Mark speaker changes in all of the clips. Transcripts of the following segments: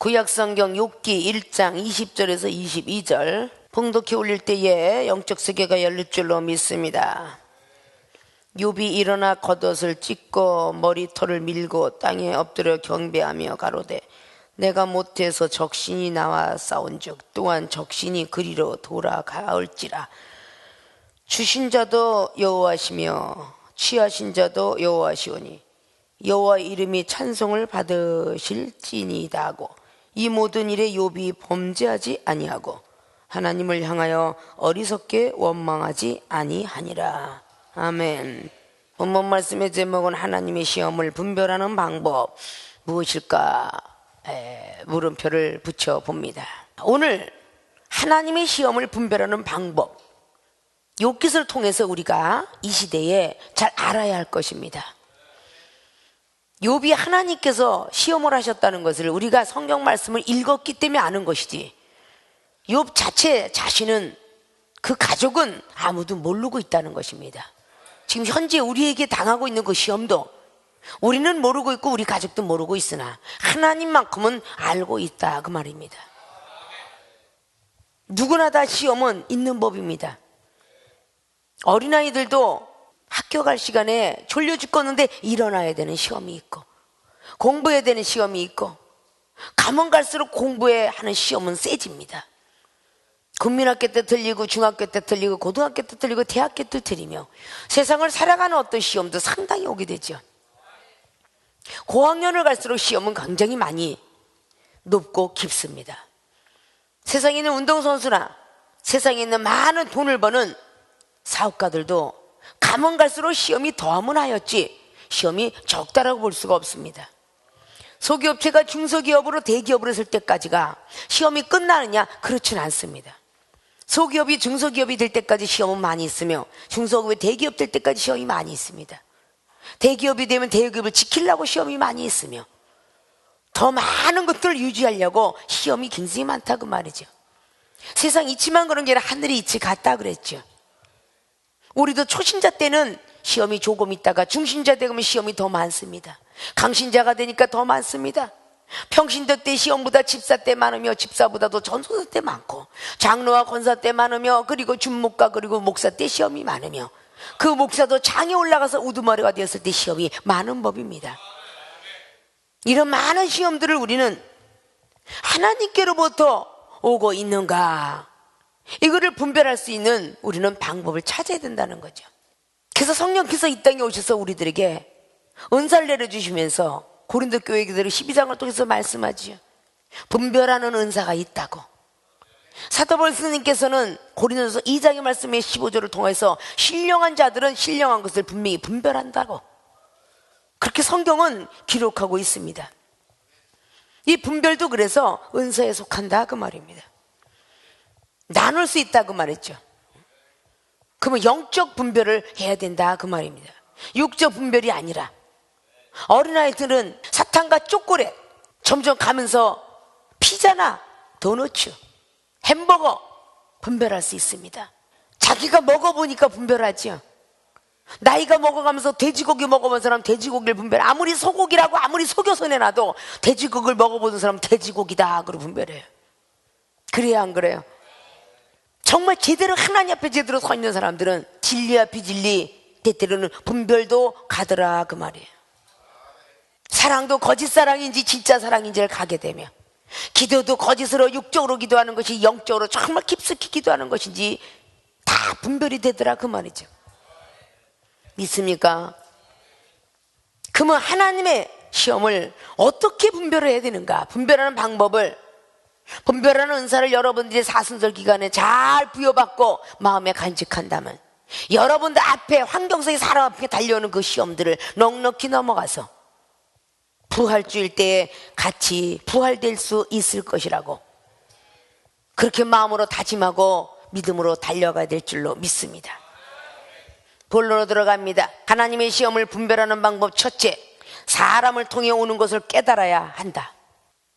Speaker 1: 구약성경 욥기 1장 20절에서 22절 봉독해 올릴 때에 영적 세계가 열릴 줄로 믿습니다. 욥이 일어나 겉옷을 찢고 머리털을 밀고 땅에 엎드려 경배하며 가로되 내가 못해서 적신이 나와 싸운즉 또한 적신이 그리로 돌아가올지라. 주신 자도 여호와시며 취하신 자도 여호와시오니 여호와 이름이 찬송을 받으실지니이다 하고 이 모든 일에 욥이 범죄하지 아니하고 하나님을 향하여 어리석게 원망하지 아니하니라. 아멘. 본문 말씀의 제목은 하나님의 시험을 분별하는 방법 무엇일까? 물음표를 붙여봅니다. 오늘 하나님의 시험을 분별하는 방법, 욥기서를 통해서 우리가 이 시대에 잘 알아야 할 것입니다. 욥이 하나님께서 시험을 하셨다는 것을 우리가 성경 말씀을 읽었기 때문에 아는 것이지, 욥 자신은, 그 가족은 아무도 모르고 있다는 것입니다. 지금 현재 우리에게 당하고 있는 그 시험도 우리는 모르고 있고 우리 가족도 모르고 있으나 하나님만큼은 알고 있다, 그 말입니다. 누구나 다 시험은 있는 법입니다. 어린아이들도 학교 갈 시간에 졸려 죽겠는데 일어나야 되는 시험이 있고 공부해야 되는 시험이 있고, 가면 갈수록 공부해야 하는 시험은 세집니다. 국민학교 때 틀리고 중학교 때 틀리고 고등학교 때 틀리고 대학교 때 틀리며 세상을 살아가는 어떤 시험도 상당히 오게 되죠. 고학년을 갈수록 시험은 굉장히 많이 높고 깊습니다. 세상에 있는 운동선수나 세상에 있는 많은 돈을 버는 사업가들도 가면 갈수록 시험이 더하면 하였지 시험이 적다라고 볼 수가 없습니다. 소기업체가 중소기업으로 대기업으로 했을 때까지가 시험이 끝나느냐? 그렇지는 않습니다. 소기업이 중소기업이 될 때까지 시험은 많이 있으며 중소기업이 대기업 될 때까지 시험이 많이 있습니다. 대기업이 되면 대기업을 지키려고 시험이 많이 있으며 더 많은 것들을 유지하려고 시험이 굉장히 많다, 그 말이죠. 세상 이치만 그런 게 아니라 하늘이 이치 같다 그랬죠. 우리도 초신자 때는 시험이 조금 있다가 중신자 되면 시험이 더 많습니다. 강신자가 되니까 더 많습니다. 평신도 때 시험보다 집사 때 많으며 집사보다도 전도사 때 많고 장로와 권사 때 많으며 그리고 준목가 그리고 목사 때 시험이 많으며 그 목사도 장에 올라가서 우두머리가 되었을 때 시험이 많은 법입니다. 이런 많은 시험들을 우리는 하나님께로부터 오고 있는가, 이거를 분별할 수 있는 우리는 방법을 찾아야 된다는 거죠. 그래서 성령께서 이 땅에 오셔서 우리들에게 은사를 내려주시면서 고린도 교회들이 12장을 통해서 말씀하지요. 분별하는 은사가 있다고. 사도 바울 스님께서는 고린도서 2장의 말씀의 15절을 통해서 신령한 자들은 신령한 것을 분명히 분별한다고 그렇게 성경은 기록하고 있습니다. 이 분별도 그래서 은사에 속한다, 그 말입니다. 나눌 수 있다, 그 말이죠. 그러면 영적 분별을 해야 된다, 그 말입니다. 육적 분별이 아니라. 어린아이들은 사탕과 초콜릿 점점 가면서 피자나 도너츠, 햄버거 분별할 수 있습니다. 자기가 먹어보니까 분별하죠. 나이가 먹어가면서 돼지고기 먹어본 사람 돼지고기를 분별해. 아무리 소고기라고 아무리 속여서 내놔도 돼지고기를 먹어보는 사람 돼지고기다 그러고 분별해요. 그래야 안 그래요? 정말 제대로 하나님 앞에 제대로 서 있는 사람들은 진리와 비진리 때때로는 분별도 가더라, 그 말이에요. 사랑도 거짓 사랑인지 진짜 사랑인지를 가게 되며, 기도도 거짓으로 육적으로 기도하는 것이 영적으로 정말 깊숙이 기도하는 것인지 다 분별이 되더라, 그 말이죠. 믿습니까? 그러면 하나님의 시험을 어떻게 분별을 해야 되는가? 분별하는 방법을, 분별하는 은사를 여러분들이 사순절 기간에 잘 부여받고 마음에 간직한다면 여러분들 앞에 환경 속의 사람 앞에 달려오는 그 시험들을 넉넉히 넘어가서 부활주일 때에 같이 부활될 수 있을 것이라고 그렇게 마음으로 다짐하고 믿음으로 달려가야 될 줄로 믿습니다. 본론으로 들어갑니다. 하나님의 시험을 분별하는 방법 첫째, 사람을 통해 오는 것을 깨달아야 한다.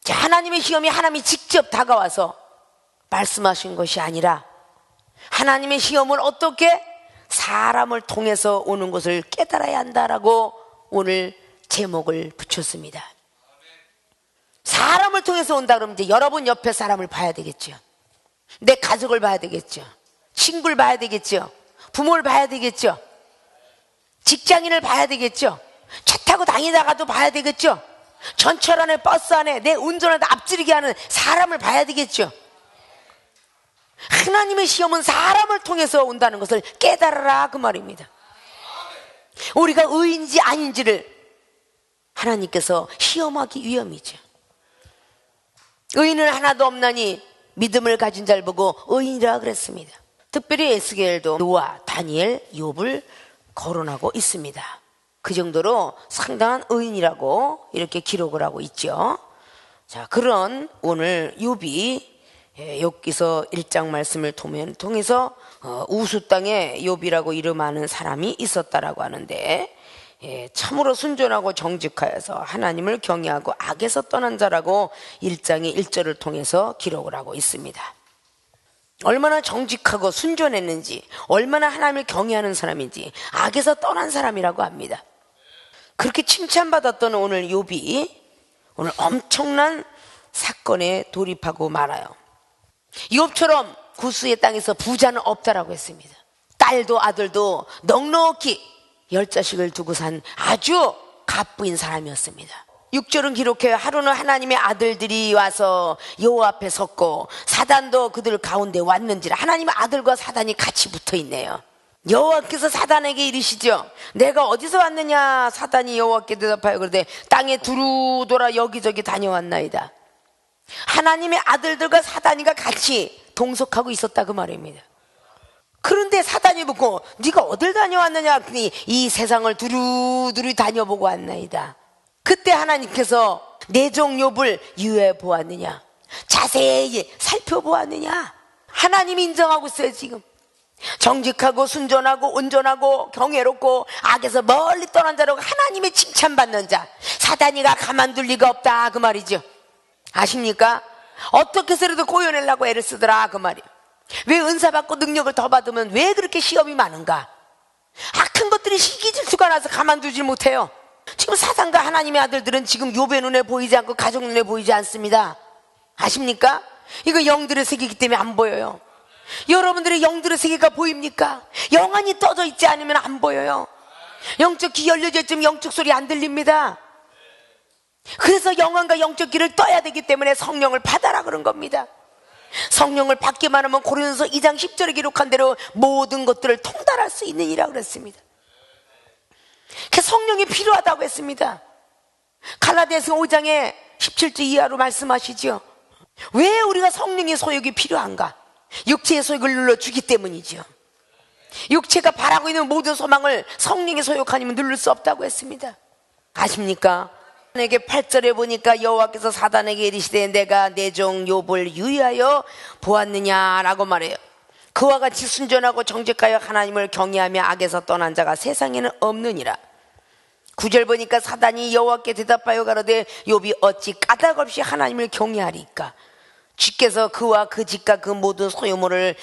Speaker 1: 자, 하나님의 시험이 하나님이 직접 다가와서 말씀하신 것이 아니라 하나님의 시험을 어떻게 사람을 통해서 오는 것을 깨달아야 한다라고 오늘 제목을 붙였습니다. 사람을 통해서 온다 그러면 이제 여러분 옆에 사람을 봐야 되겠죠. 내 가족을 봐야 되겠죠. 친구를 봐야 되겠죠. 부모를 봐야 되겠죠. 직장인을 봐야 되겠죠. 차 타고 다니다가도 봐야 되겠죠. 전철 안에 버스 안에 내 운전을 앞지르게 하는 사람을 봐야 되겠죠. 하나님의 시험은 사람을 통해서 온다는 것을 깨달아라 그 말입니다. 우리가 의인지 아닌지를 하나님께서 시험하기 위함이죠. 의인은 하나도 없나니 믿음을 가진 자를 보고 의인이라 그랬습니다. 특별히 에스겔도 노아, 다니엘, 욥을 거론하고 있습니다. 그 정도로 상당한 의인이라고 이렇게 기록을 하고 있죠. 자, 그런 오늘 욥이 욥기서 1장 말씀을 통해서 우수 땅에 욥이라고 이름하는 사람이 있었다라고 하는데, 참으로 순전하고 정직하여서 하나님을 경외하고 악에서 떠난 자라고 1장의 1절을 통해서 기록을 하고 있습니다. 얼마나 정직하고 순전했는지, 얼마나 하나님을 경외하는 사람인지, 악에서 떠난 사람이라고 합니다. 그렇게 칭찬받았던 오늘 욥이 오늘 엄청난 사건에 돌입하고 말아요. 욥처럼 구스의 땅에서 부자는 없다라고 했습니다. 딸도 아들도 넉넉히 10자식을 두고 산 아주 갑부인 사람이었습니다. 6절은 기록해요. 하루는 하나님의 아들들이 와서 여호와 앞에 섰고 사단도 그들 가운데 왔는지라. 하나님의 아들과 사단이 같이 붙어있네요. 여호와께서 사단에게 이르시죠. 내가 어디서 왔느냐. 사단이 여호와께 대답하여 그러되 땅에 두루 돌아 여기저기 다녀왔나이다. 하나님의 아들들과 사단이가 같이 동석하고 있었다 그 말입니다. 그런데 사단이 묻고 네가 어딜 다녀왔느냐. 그러니 이 세상을 두루두루 다녀보고 왔나이다. 그때 하나님께서 내 종 욥을 유해 보았느냐, 자세히 살펴보았느냐. 하나님이 인정하고 있어요. 지금 정직하고 순전하고 온전하고 경외롭고 악에서 멀리 떠난 자라고 하나님의 칭찬받는 자, 사단이가 가만둘 리가 없다 그 말이죠. 아십니까? 어떻게 해서라도 고여내려고 애를 쓰더라 그 말이에요. 왜 은사 받고 능력을 더 받으면 왜 그렇게 시험이 많은가? 악한 것들이 시기 질투가 나서 가만두질 못해요. 지금 사단과 하나님의 아들들은 지금 욥의 눈에 보이지 않고 가족 눈에 보이지 않습니다. 아십니까? 이거 영들의 세계이기 때문에 안 보여요. 여러분들의 영들의 세계가 보입니까? 영안이 떠져 있지 않으면 안 보여요. 영적 귀 열려져 있지만 영적 소리 안 들립니다. 그래서 영안과 영적 귀를 떠야 되기 때문에 성령을 받아라 그런 겁니다. 성령을 받기만 하면 고린도서 2장 10절에 기록한 대로 모든 것들을 통달할 수 있느니라 그랬습니다. 그 성령이 필요하다고 했습니다. 갈라디아서 5장에 17절 이하로 말씀하시죠. 왜 우리가 성령의 소욕이 필요한가? 육체의 소욕을 눌러주기 때문이죠. 육체가 바라고 있는 모든 소망을 성령의 소욕 아니면 누를 수 없다고 했습니다. 아십니까? 내게 8절에 보니까 여호와께서 사단에게 이르시되 내가 내 종 욥을 유의하여 보았느냐라고 말해요. 그와 같이 순전하고 정직하여 하나님을 경외하며 악에서 떠난 자가 세상에는 없느니라. 9절 보니까 사단이 여호와께 대답하여 가로되 욥이 어찌 까닭 없이 하나님을 경외하리까? 주께서 그와 그 집과 그 모든 소유물을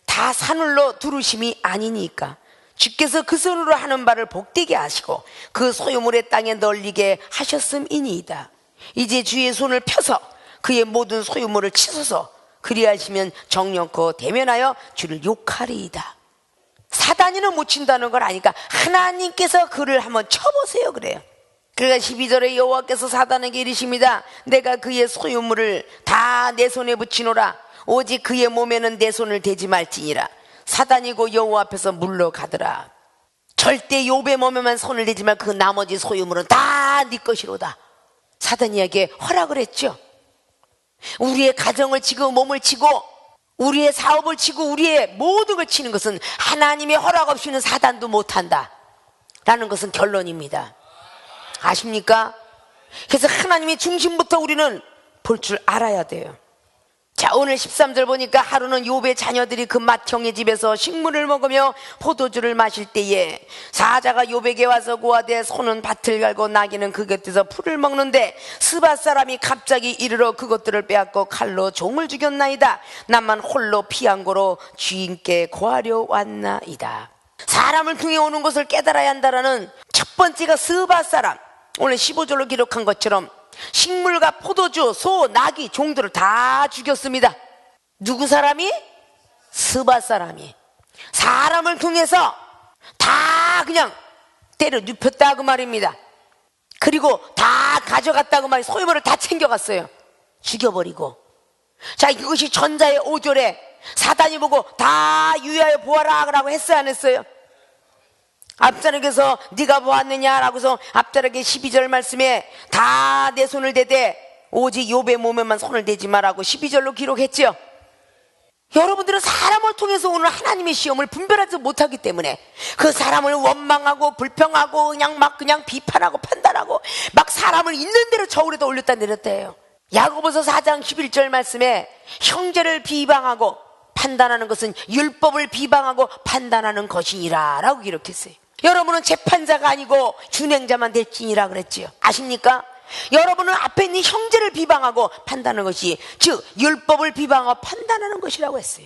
Speaker 1: 다 산울로 두르심이 아니니까. 주께서 그 손으로 하는 바를 복되게 하시고 그 소유물의 땅에 널리게 하셨음이니이다. 이제 주의 손을 펴서 그의 모든 소유물을 치소서. 그리하시면 정령코 대면하여 주를 욕하리이다. 사단이는 못 친다는 걸 아니까 하나님께서 그를 한번 쳐보세요 그래요. 그러니까 12절에 여호와께서 사단에게 이르십니다. 내가 그의 소유물을 다 내 손에 붙이노라. 오직 그의 몸에는 내 손을 대지 말지니라. 사단이고 여호와 앞에서 물러가더라. 절대 욥의 몸에만 손을 대지 말. 그 나머지 소유물은 다 네 것이로다. 사단이에게 허락을 했죠. 우리의 가정을 치고 몸을 치고 우리의 사업을 치고 우리의 모든 걸 치는 것은 하나님의 허락 없이는 사단도 못한다 라는 것은 결론입니다. 아십니까? 그래서 하나님의 중심부터 우리는 볼 줄 알아야 돼요. 자, 오늘 13절 보니까 하루는 욥의 자녀들이 그 맏형의 집에서 식물을 먹으며 포도주를 마실 때에 사자가 욥에게 와서 고하되 소는 밭을 갈고 나귀는 그 곁에서 풀을 먹는데 스밧 사람이 갑자기 이르러 그것들을 빼앗고 칼로 종을 죽였나이다. 나만 홀로 피한 고로 주인께 고하려 왔나이다. 사람을 통해 오는 것을 깨달아야 한다라는 첫 번째가 스밧 사람. 오늘 15절로 기록한 것처럼 식물과 포도주, 소, 나귀, 종들을 다 죽였습니다. 누구 사람이? 스바 사람이. 사람을 통해서 다 그냥 때려 눕혔다 그 말입니다. 그리고 다 가져갔다고 말이 소유물을 다 챙겨갔어요. 죽여버리고. 자, 이것이 전자의 5절에 사단이 보고 다 유의하여 보아라 라고 했어요, 안 했어요? 앞자락에서 네가 보았느냐 라고서 앞자락에 12절 말씀에 다 내 손을 대되 오직 욥의 몸에만 손을 대지 마라고 12절로 기록했죠. 여러분들은 사람을 통해서 오늘 하나님의 시험을 분별하지 못하기 때문에 그 사람을 원망하고 불평하고 그냥 비판하고 판단하고 막 사람을 있는 대로 저울에다 올렸다 내렸다 해요. 야고보서 4장 11절 말씀에 형제를 비방하고 판단하는 것은 율법을 비방하고 판단하는 것이니라 라고 기록했어요. 여러분은 재판자가 아니고 준행자만 될지니라 그랬지요. 아십니까? 여러분은 앞에 있는 형제를 비방하고 판단하는 것이 즉 율법을 비방하고 판단하는 것이라고 했어요.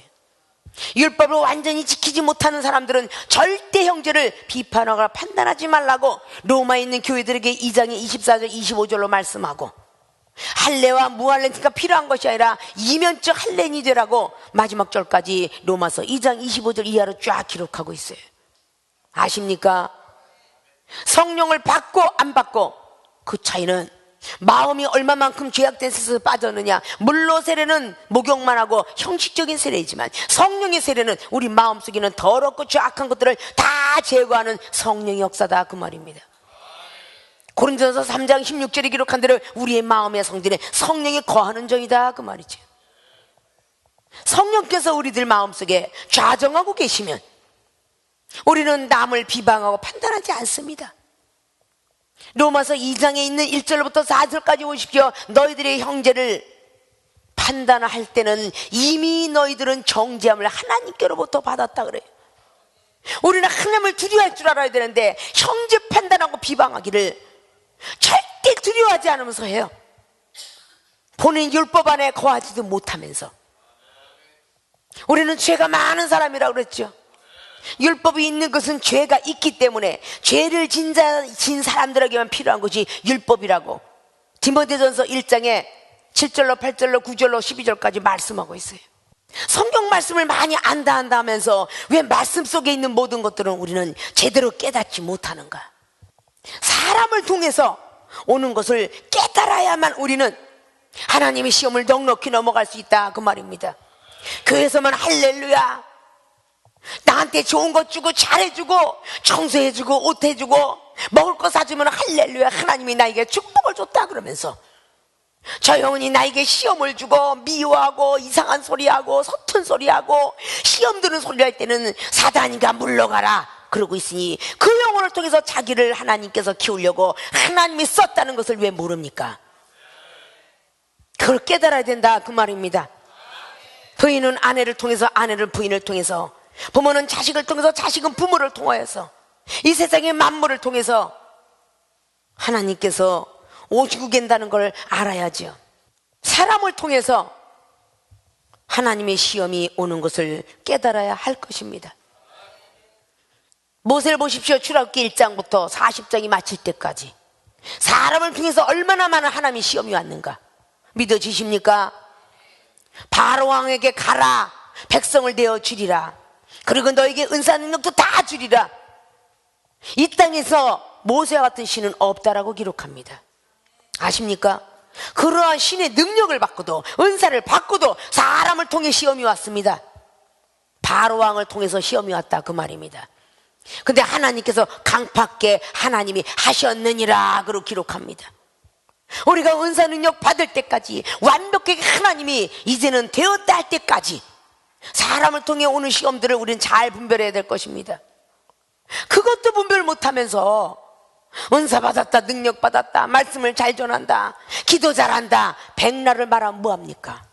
Speaker 1: 율법을 완전히 지키지 못하는 사람들은 절대 형제를 비판하거나 판단하지 말라고 로마에 있는 교회들에게 2장의 24절 25절로 말씀하고 할례와 무할례가 필요한 것이 아니라 이면적 할례니 되라고 마지막 절까지 로마서 2장 25절 이하로 쫙 기록하고 있어요. 아십니까? 성령을 받고 안 받고 그 차이는 마음이 얼마만큼 죄악된 세상에서 빠졌느냐. 물로 세례는 목욕만 하고 형식적인 세례이지만 성령의 세례는 우리 마음속에 있는 더럽고 죄악한 것들을 다 제거하는 성령의 역사다 그 말입니다. 고린도전서 3장 16절에 기록한 대로 우리의 마음의 성전에 성령이 거하는 정이다 그 말이죠. 성령께서 우리들 마음속에 좌정하고 계시면 우리는 남을 비방하고 판단하지 않습니다. 로마서 2장에 있는 1절부터 4절까지 보십시오. 너희들의 형제를 판단할 때는 이미 너희들은 정죄함을 하나님께로부터 받았다 그래요. 우리는 하나님을 두려워할 줄 알아야 되는데 형제 판단하고 비방하기를 절대 두려워하지 않으면서 해요. 본인 율법 안에 거하지도 못하면서. 우리는 죄가 많은 사람이라고 그랬죠. 율법이 있는 것은 죄가 있기 때문에 죄를 진 사람들에게만 필요한 것이 율법이라고 디모데전서 1장에 7절로 8절로 9절로 12절까지 말씀하고 있어요. 성경 말씀을 많이 안다 하면서 왜 말씀 속에 있는 모든 것들은 우리는 제대로 깨닫지 못하는가? 사람을 통해서 오는 것을 깨달아야만 우리는 하나님의 시험을 넉넉히 넘어갈 수 있다 그 말입니다. 교회에서만 할렐루야 나한테 좋은 것 주고 잘해주고 청소해주고 옷 해주고 먹을 거 사주면 할렐루야 하나님이 나에게 축복을 줬다 그러면서 저 영혼이 나에게 시험을 주고 미워하고 이상한 소리하고 서툰 소리하고 시험 드는 소리 할 때는 사단이가 물러가라 그러고 있으니 그 영혼을 통해서 자기를 하나님께서 키우려고 하나님이 썼다는 것을 왜 모릅니까? 그걸 깨달아야 된다 그 말입니다. 부인은 아내를 통해서 아내를 부인을 통해서 부모는 자식을 통해서 자식은 부모를 통하여서 이 세상의 만물을 통해서 하나님께서 오시고 계신다는 걸 알아야죠. 사람을 통해서 하나님의 시험이 오는 것을 깨달아야 할 것입니다. 모세를 보십시오. 출애굽기 1장부터 40장이 마칠 때까지 사람을 통해서 얼마나 많은 하나님의 시험이 왔는가 믿어지십니까? 바로 왕에게 가라 백성을 내어 주리라 그리고 너에게 은사 능력도 다 주리라. 이 땅에서 모세와 같은 신은 없다라고 기록합니다. 아십니까? 그러한 신의 능력을 받고도 은사를 받고도 사람을 통해 시험이 왔습니다. 바로 왕을 통해서 시험이 왔다 그 말입니다. 근데 하나님께서 강팍게 하나님이 하셨느니라 그로 기록합니다. 우리가 은사 능력 받을 때까지 완벽하게 하나님이 이제는 되었다 할 때까지 사람을 통해 오는 시험들을 우리는 잘 분별해야 될 것입니다. 그것도 분별 못하면서 은사 받았다 능력 받았다 말씀을 잘 전한다 기도 잘한다 백날을 말하면 뭐합니까?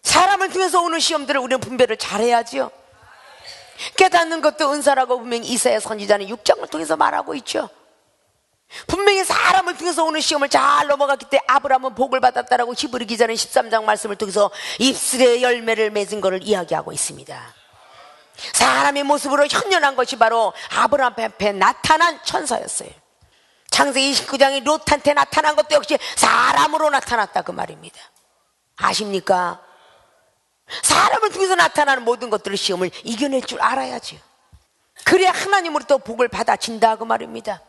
Speaker 1: 사람을 통해서 오는 시험들을 우리는 분별을 잘해야지요. 깨닫는 것도 은사라고 분명히 이사야 선지자는 6장을 통해서 말하고 있죠. 분명히 사람을 통해서 오는 시험을 잘 넘어갔기 때문에 아브라함은 복을 받았다라고 히브리 기자는 13장 말씀을 통해서 입술의 열매를 맺은 것을 이야기하고 있습니다. 사람의 모습으로 현현한 것이 바로 아브라함 앞에 나타난 천사였어요. 창세기 29장에 롯한테 나타난 것도 역시 사람으로 나타났다 그 말입니다. 아십니까? 사람을 통해서 나타나는 모든 것들을 시험을 이겨낼 줄 알아야죠. 그래야 하나님으로부터 복을 받아진다 그 말입니다.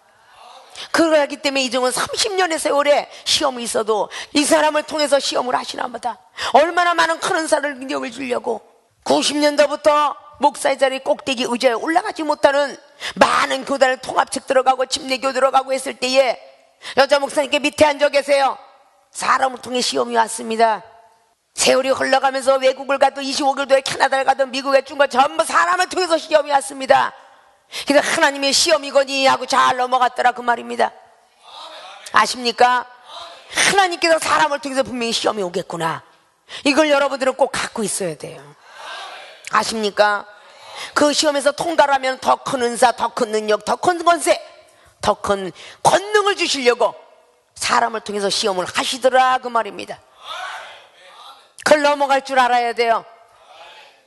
Speaker 1: 그러기 때문에 이종은 30년의 세월에 시험이 있어도 이 사람을 통해서 시험을 하시나 보다. 얼마나 많은 큰 은사를 능력을 주려고 90년도부터 목사의 자리 꼭대기 의자에 올라가지 못하는 많은 교단을 통합책 들어가고 침례교 들어가고 했을 때에 여자 목사님께 밑에 앉아 계세요. 사람을 통해 시험이 왔습니다. 세월이 흘러가면서 외국을 가도 25개월도에 캐나다를 가도 미국에 중국 전부 사람을 통해서 시험이 왔습니다. 그래서 하나님의 시험이거니 하고 잘 넘어갔더라 그 말입니다. 아십니까? 하나님께서 사람을 통해서 분명히 시험이 오겠구나. 이걸 여러분들은 꼭 갖고 있어야 돼요. 아십니까? 그 시험에서 통과를 하면 더 큰 은사, 더 큰 능력, 더 큰 권세, 더 큰 권능을 주시려고 사람을 통해서 시험을 하시더라 그 말입니다. 그걸 넘어갈 줄 알아야 돼요.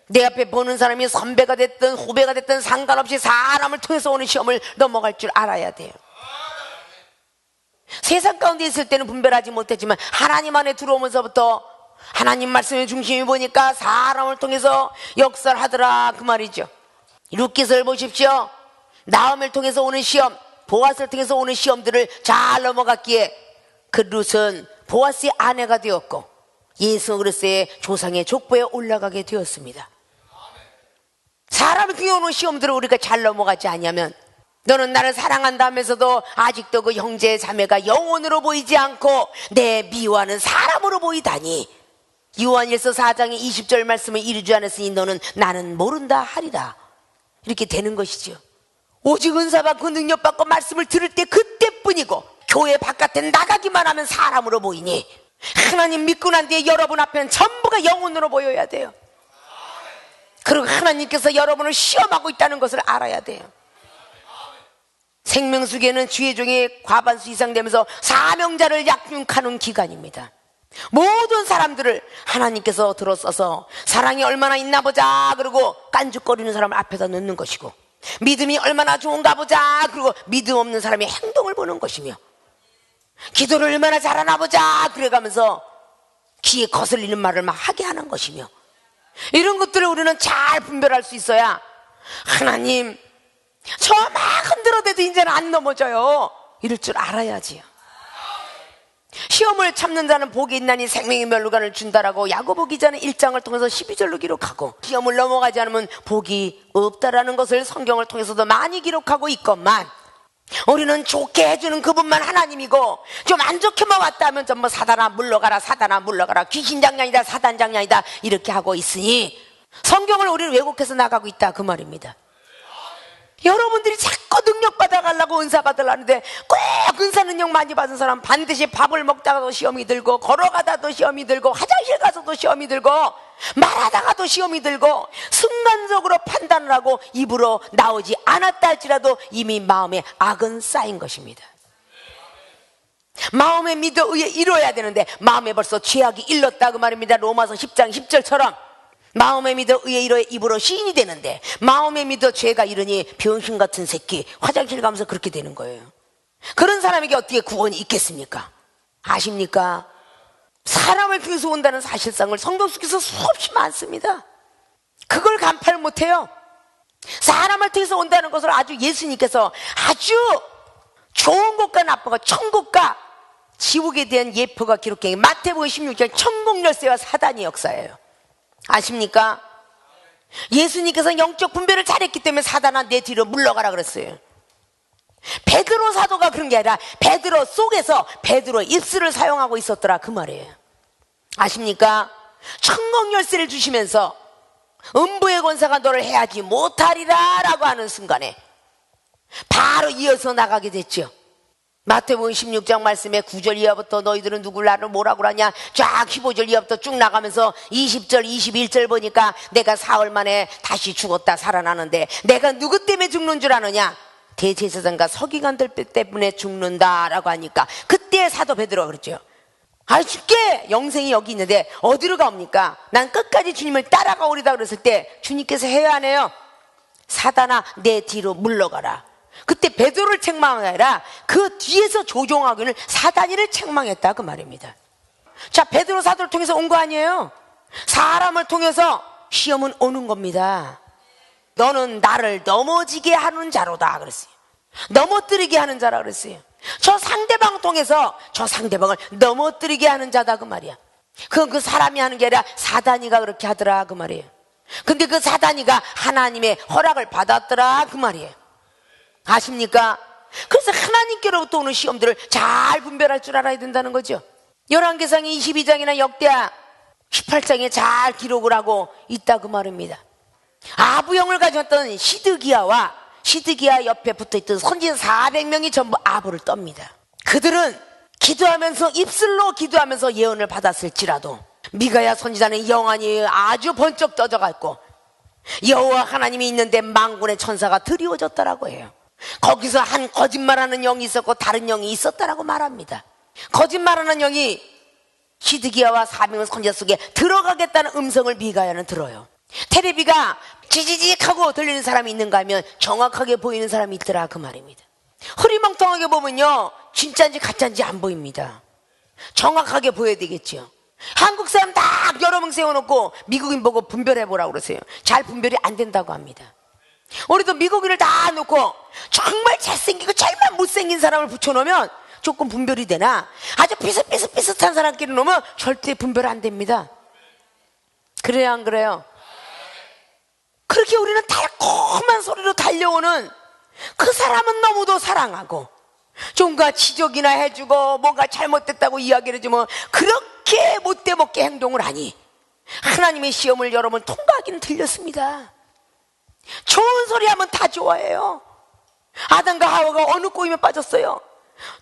Speaker 1: 내 앞에 보는 사람이 선배가 됐든 후배가 됐든 상관없이 사람을 통해서 오는 시험을 넘어갈 줄 알아야 돼요. 세상 가운데 있을 때는 분별하지 못했지만 하나님 안에 들어오면서부터 하나님 말씀의 중심이 보니까 사람을 통해서 역사를 하더라 그 말이죠. 룻기서를 보십시오. 나홈을 통해서 오는 시험, 보아스를 통해서 오는 시험들을 잘 넘어갔기에 그 룻은 보아스의 아내가 되었고 예수 그리스도의 조상의 족보에 올라가게 되었습니다. 사람을 통해 오는 시험들을 우리가 잘 넘어가지 않냐면 너는 나를 사랑한다 하면서도 아직도 그 형제 자매가 영혼으로 보이지 않고 내 미워하는 사람으로 보이다니. 요한일서 4장의 20절 말씀을 이루지 않았으니 너는 나는 모른다 하리라. 이렇게 되는 것이죠. 오직 은사받고 능력받고 말씀을 들을 때 그때뿐이고 교회 바깥에 나가기만 하면 사람으로 보이니 하나님 믿고 난 뒤에 여러분 앞에는 전부가 영혼으로 보여야 돼요. 그리고 하나님께서 여러분을 시험하고 있다는 것을 알아야 돼요. 생명수계는 주의 종이 과반수 이상 되면서 사명자를 약육하는 기간입니다. 모든 사람들을 하나님께서 들어서서 사랑이 얼마나 있나 보자 그러고 깐죽거리는 사람을 앞에다 넣는 것이고 믿음이 얼마나 좋은가 보자 그리고 믿음 없는 사람의 행동을 보는 것이며 기도를 얼마나 잘하나 보자 그래가면서 귀에 거슬리는 말을 막 하게 하는 것이며 이런 것들을 우리는 잘 분별할 수 있어야 하나님 저 막 흔들어대도 이제는 안 넘어져요 이럴 줄 알아야지요. 시험을 참는 자는 복이 있나니 생명의 멸류관을 준다라고 야고보 기자는 1장을 통해서 12절로 기록하고 시험을 넘어가지 않으면 복이 없다라는 것을 성경을 통해서도 많이 기록하고 있건만 우리는 좋게 해주는 그분만 하나님이고 좀 안 좋게만 왔다 하면 전부 사단아 물러가라 사단아 물러가라 귀신장량이다 사단장량이다 이렇게 하고 있으니 성경을 우리는 왜곡해서 나가고 있다 그 말입니다. 여러분들이 자꾸 능력 받아가려고 은사 받으려는데 꼭 은사 능력 많이 받은 사람 반드시 밥을 먹다가도 시험이 들고 걸어가다도 시험이 들고 화장실 가서도 시험이 들고 말하다가도 시험이 들고 순간적으로 판단을 하고 입으로 나오지 않았다 할지라도 이미 마음에 악은 쌓인 것입니다. 마음에 믿어 의에 이루어야 되는데 마음에 벌써 죄악이 일렀다 그 말입니다. 로마서 10장 10절처럼 마음에 믿어 의에 이루어 입으로 시인이 되는데 마음에 믿어 죄가 이르니 병신 같은 새끼 화장실 가면서 그렇게 되는 거예요. 그런 사람에게 어떻게 구원이 있겠습니까? 아십니까? 사람을 통해서 온다는 사실상을 성경 속에서 수없이 많습니다. 그걸 간파를 못해요. 사람을 통해서 온다는 것을 아주 예수님께서 아주 좋은 것과 나쁜 것 천국과 지옥에 대한 예표가 기록된 마태복음 16장 천국 열쇠와 사단의 역사예요. 아십니까? 예수님께서 영적 분별을 잘했기 때문에 사단아 내 뒤로 물러가라 그랬어요. 베드로 사도가 그런 게 아니라 베드로 속에서 베드로 입술을 사용하고 있었더라 그 말이에요. 아십니까? 천국 열쇠를 주시면서 음부의 권세가 너를 해하지 못하리라 라고 하는 순간에 바로 이어서 나가게 됐죠. 마태복음 16장 말씀에 9절 이하부터 너희들은 누굴 나를 뭐라고 하냐 쫙 15절 이하부터 쭉 나가면서 20절 21절 보니까 내가 사흘 만에 다시 죽었다 살아나는데 내가 누구 때문에 죽는 줄 아느냐 대제사장과 서기관들 때문에 죽는다라고 하니까 그때 사도 베드로가 그랬죠. 아 죽게 영생이 여기 있는데 어디로 가옵니까? 난 끝까지 주님을 따라가오리다 그랬을 때 주님께서 해야 하네요. 사단아 내 뒤로 물러가라. 그때 베드로를 책망한 게 아니라 그 뒤에서 조종하고 있는 사단이를 책망했다 그 말입니다. 자, 베드로 사도를 통해서 온 거 아니에요? 사람을 통해서 시험은 오는 겁니다. 너는 나를 넘어지게 하는 자로다 그랬어요. 넘어뜨리게 하는 자라 그랬어요. 저 상대방 통해서 저 상대방을 넘어뜨리게 하는 자다 그 말이야. 그건 그 사람이 하는 게 아니라 사단이가 그렇게 하더라 그 말이에요. 근데 그 사단이가 하나님의 허락을 받았더라 그 말이에요. 아십니까? 그래서 하나님께로부터 오는 시험들을 잘 분별할 줄 알아야 된다는 거죠. 열왕기상이 22장이나 역대하 18장에 잘 기록을 하고 있다 그 말입니다. 아부영을 가졌던 시드기야 옆에 붙어있던 선지자 400명이 전부 아부를 떱니다. 그들은 기도하면서 입술로 기도하면서 예언을 받았을지라도 미가야 선지자는 영안이 아주 번쩍 떠져갔고 여호와 하나님이 있는데 만군의 천사가 드리워졌더라고 해요. 거기서 한 거짓말하는 영이 있었고 다른 영이 있었다라고 말합니다. 거짓말하는 영이 시드기야와 400명 선지자 속에 들어가겠다는 음성을 미가야는 들어요. 테레비가 지지직하고 들리는 사람이 있는가 하면 정확하게 보이는 사람이 있더라 그 말입니다. 흐리멍텅하게 보면요 진짜인지 가짜인지 안 보입니다. 정확하게 보여야 되겠죠. 한국 사람 딱 여러 명 세워놓고 미국인 보고 분별해보라고 그러세요. 잘 분별이 안 된다고 합니다. 우리도 미국인을 다 놓고 정말 잘생기고 정말 못생긴 사람을 붙여놓으면 조금 분별이 되나 아주 비슷비슷한 사람끼리 놓으면 절대 분별 안 됩니다. 그래요 안 그래요? 그렇게 우리는 달콤한 소리로 달려오는 그 사람은 너무도 사랑하고 좀가 지적이나 해주고 뭔가 잘못됐다고 이야기를 해주면 그렇게 못되먹게 행동을 하니 하나님의 시험을 여러분 통과하기는 틀렸습니다. 좋은 소리 하면 다 좋아해요. 아담과 하와가 어느 꼬임에 빠졌어요?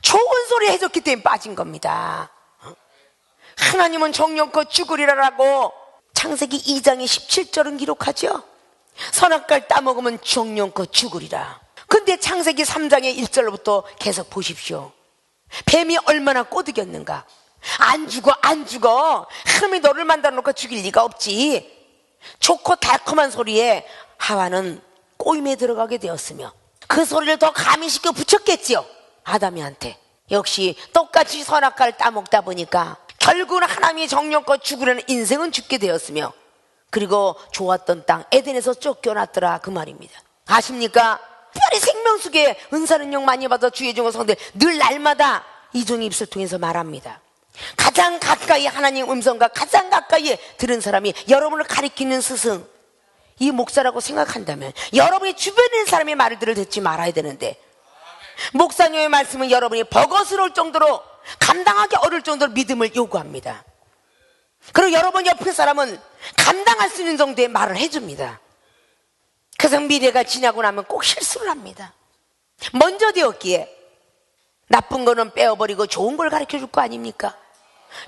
Speaker 1: 좋은 소리 해줬기 때문에 빠진 겁니다. 하나님은 정령껏 죽으리라라고 창세기 2장의 17절은 기록하죠. 선악과를 따먹으면 정령껏 죽으리라. 근데 창세기 3장의 1절부터 계속 보십시오. 뱀이 얼마나 꼬드겼는가. 안 죽어. 하나님이 너를 만들어 놓고 죽일 리가 없지. 좋고 달콤한 소리에 하와는 꼬임에 들어가게 되었으며 그 소리를 더 가미시켜 붙였겠지요. 아담이한테. 역시 똑같이 선악과를 따먹다 보니까 결국은 하나님이 정령껏 죽으려는 인생은 죽게 되었으며 그리고 좋았던 땅 에덴에서 쫓겨났더라 그 말입니다. 아십니까? 특별히 생명수계 은사능력 많이 받아 주의 종을 성대 늘 날마다 이 종의 입술 통해서 말합니다. 가장 가까이 하나님 음성과 가장 가까이 들은 사람이 여러분을 가리키는 스승 이 목사라고 생각한다면 여러분이 주변에 있는 사람의 말을 듣지 말아야 되는데 목사님의 말씀은 여러분이 버거스러울 정도로 감당하기 어려울 정도로 믿음을 요구합니다. 그리고 여러분 옆에 사람은 감당할 수 있는 정도의 말을 해줍니다. 그래서 미래가 지나고 나면 꼭 실수를 합니다. 먼저 되었기에 나쁜 거는 빼어버리고 좋은 걸 가르쳐 줄 거 아닙니까?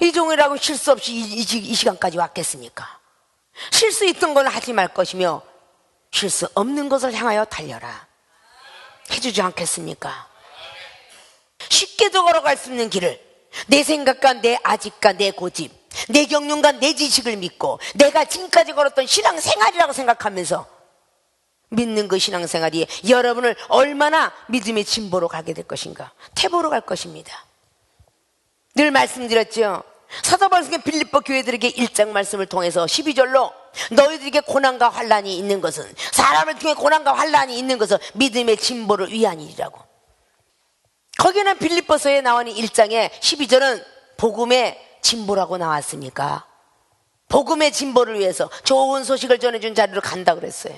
Speaker 1: 이 종이라고 실수 없이 이 시간까지 왔겠습니까? 실수 있던 건 하지 말 것이며 실수 없는 것을 향하여 달려라 해주지 않겠습니까? 쉽게도 걸어갈 수 있는 길을 내 생각과 내 아집과 내 고집 내 경륜과 내 지식을 믿고 내가 지금까지 걸었던 신앙생활이라고 생각하면서 믿는 그 신앙생활이 여러분을 얼마나 믿음의 진보로 가게 될 것인가 태보로 갈 것입니다. 늘 말씀드렸죠. 사도 바울은 빌립보 교회들에게 1장 말씀을 통해서 12절로 너희들에게 고난과 환난이 있는 것은 사람을 통해 고난과 환난이 있는 것은 믿음의 진보를 위함이라고. 거기는 빌립보서에 나오는 1장에 12절은 복음의 진보라고 나왔으니까 복음의 진보를 위해서 좋은 소식을 전해준 자리로 간다 그랬어요.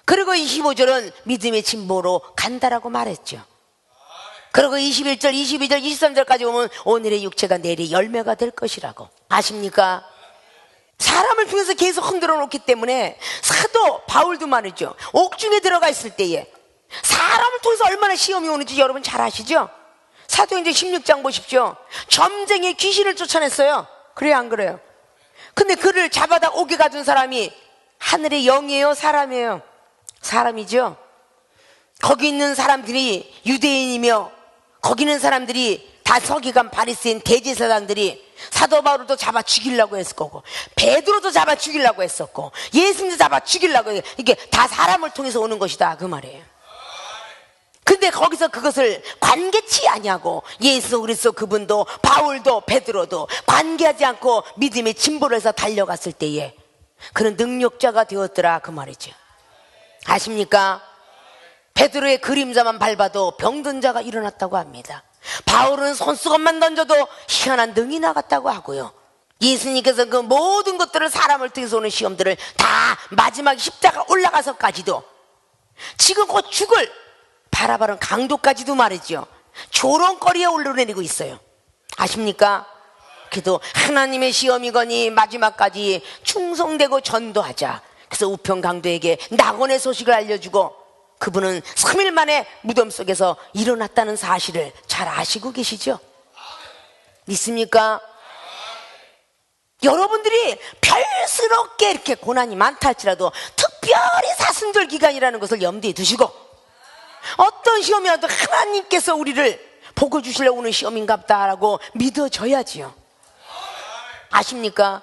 Speaker 1: 그리고 25절은 믿음의 진보로 간다라고 말했죠. 그리고 21절, 22절, 23절까지 오면 오늘의 육체가 내일의 열매가 될 것이라고. 아십니까? 사람을 통해서 계속 흔들어 놓기 때문에 사도 바울도 말이죠. 옥중에 들어가 있을 때에 사람을 통해서 얼마나 시험이 오는지 여러분 잘 아시죠? 사도행전 16장 보십시오. 점쟁이 귀신을 쫓아냈어요. 그래요 안 그래요? 근데 그를 잡아다 옥에 가둔 사람이 하늘의 영이에요 사람이에요? 사람이죠. 거기 있는 사람들이 유대인이며 거기 있는 사람들이 다 서기관 바리새인 대제사장들이 사도 바울도 잡아 죽이려고 했을 거고 베드로도 잡아 죽이려고 했었고 예수님도 잡아 죽이려고 이게 다 사람을 통해서 오는 것이다 그 말이에요. 그런데 거기서 그것을 관계치 아니하고 예수 그리스도 그분도 바울도 베드로도 관계하지 않고 믿음의 진보를 해서 달려갔을 때에 그는 능력자가 되었더라 그 말이죠. 아십니까? 베드로의 그림자만 밟아도 병든 자가 일어났다고 합니다. 바울은 손수건만 던져도 희한한 능이 나갔다고 하고요. 예수님께서 그 모든 것들을 사람을 통해서 오는 시험들을 다 마지막 십자가 올라가서까지도 지금 곧 죽을 바라바른 강도까지도 말이죠, 조롱거리에 올려내리고 있어요. 아십니까? 그래도 하나님의 시험이거니 마지막까지 충성되고 전도하자. 그래서 우편 강도에게 낙원의 소식을 알려주고 그분은 3일 만에 무덤 속에서 일어났다는 사실을 잘 아시고 계시죠? 믿습니까? 여러분들이 별스럽게 이렇게 고난이 많다 할지라도 특별히 사순절 기간이라는 것을 염두에 두시고 어떤 시험이 와도 하나님께서 우리를 복을 주시려고 오는 시험인가 보다라고 믿어져야지요. 아십니까?